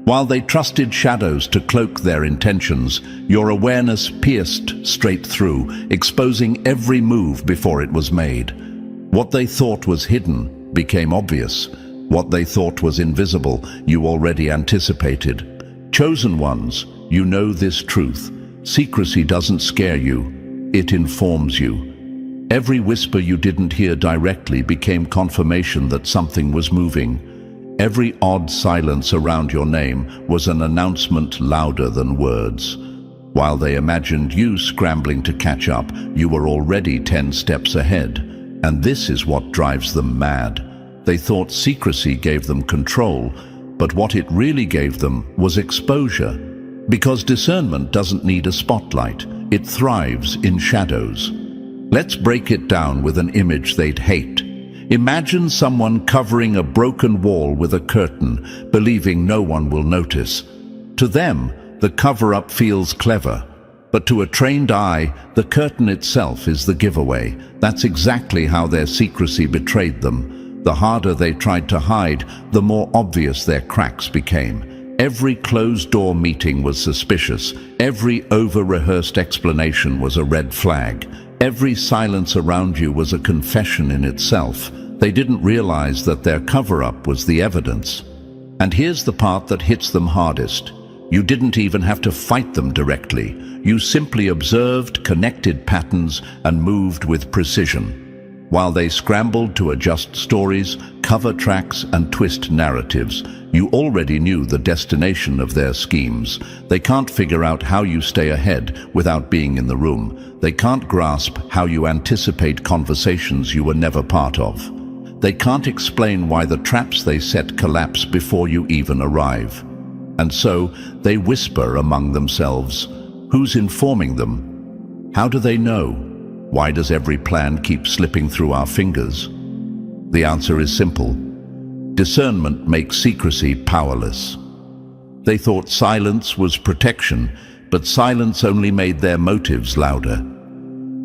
Speaker 1: While they trusted shadows to cloak their intentions, your awareness pierced straight through, exposing every move before it was made. What they thought was hidden became obvious. What they thought was invisible, you already anticipated. Chosen ones, you know this truth. Secrecy doesn't scare you. it informs you. Every whisper you didn't hear directly became confirmation that something was moving. Every odd silence around your name was an announcement louder than words. While they imagined you scrambling to catch up, you were already 10 steps ahead. And this is what drives them mad. They thought secrecy gave them control, but what it really gave them was exposure. Because discernment doesn't need a spotlight, it thrives in shadows. Let's break it down with an image they'd hate. Imagine someone covering a broken wall with a curtain, believing no one will notice. To them, the cover-up feels clever, but to a trained eye, the curtain itself is the giveaway. That's exactly how their secrecy betrayed them. The harder they tried to hide, the more obvious their cracks became. Every closed-door meeting was suspicious. Every over-rehearsed explanation was a red flag. Every silence around you was a confession in itself. They didn't realize that their cover-up was the evidence. And here's the part that hits them hardest. You didn't even have to fight them directly. You simply observed, connected patterns, and moved with precision. While they scrambled to adjust stories, cover tracks, and twist narratives, you already knew the destination of their schemes. They can't figure out how you stay ahead without being in the room. They can't grasp how you anticipate conversations you were never part of. They can't explain why the traps they set collapse before you even arrive. And so, they whisper among themselves. Who's informing them? How do they know? Why does every plan keep slipping through our fingers? The answer is simple. Discernment makes secrecy powerless. They thought silence was protection, but silence only made their motives louder.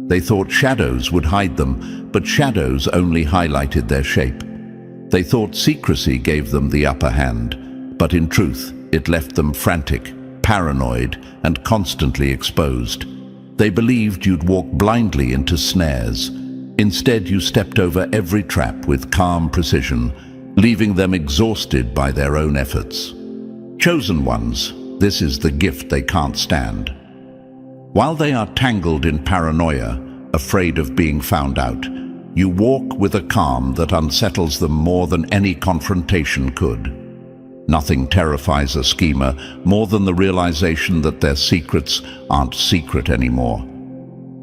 Speaker 1: They thought shadows would hide them, but shadows only highlighted their shape. They thought secrecy gave them the upper hand, but in truth, it left them frantic, paranoid, and constantly exposed. They believed you'd walk blindly into snares. Instead, you stepped over every trap with calm precision, leaving them exhausted by their own efforts. Chosen ones, this is the gift they can't stand. While they are tangled in paranoia, afraid of being found out, you walk with a calm that unsettles them more than any confrontation could. Nothing terrifies a schemer more than the realization that their secrets aren't secret anymore.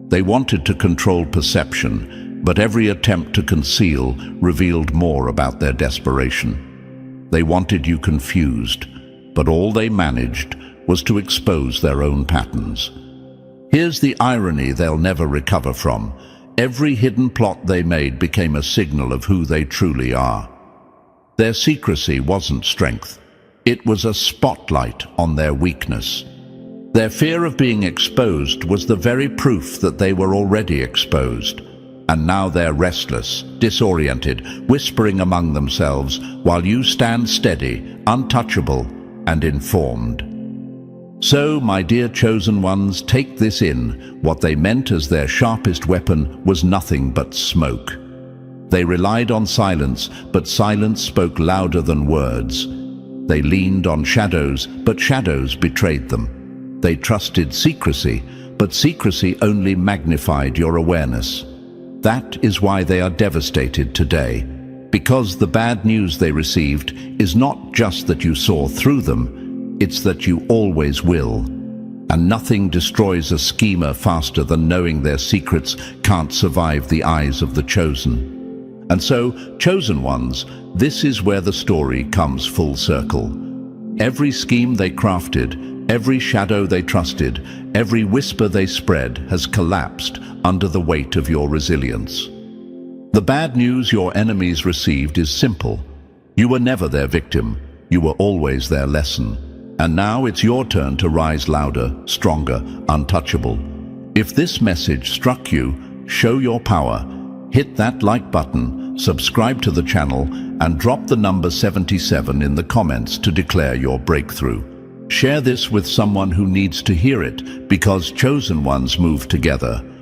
Speaker 1: They wanted to control perception, but every attempt to conceal revealed more about their desperation. They wanted you confused, but all they managed was to expose their own patterns. Here's the irony they'll never recover from. Every hidden plot they made became a signal of who they truly are. Their secrecy wasn't strength. It was a spotlight on their weakness. Their fear of being exposed was the very proof that they were already exposed. And now they're restless, disoriented, whispering among themselves, while you stand steady, untouchable, and informed. So, my dear chosen ones, take this in. What they meant as their sharpest weapon was nothing but smoke. They relied on silence, but silence spoke louder than words. They leaned on shadows, but shadows betrayed them. They trusted secrecy, but secrecy only magnified your awareness. That is why they are devastated today, because the bad news they received is not just that you saw through them, it's that you always will. And nothing destroys a schemer faster than knowing their secrets can't survive the eyes of the chosen. And so, chosen ones, this is where the story comes full circle. Every scheme they crafted, every shadow they trusted, every whisper they spread has collapsed under the weight of your resilience. The bad news your enemies received is simple. You were never their victim. You were always their lesson. And now it's your turn to rise louder, stronger, untouchable. If this message struck you, show your power. Hit that like button, subscribe to the channel, and drop the number 77 in the comments to declare your breakthrough. Share this with someone who needs to hear it, because chosen ones move together.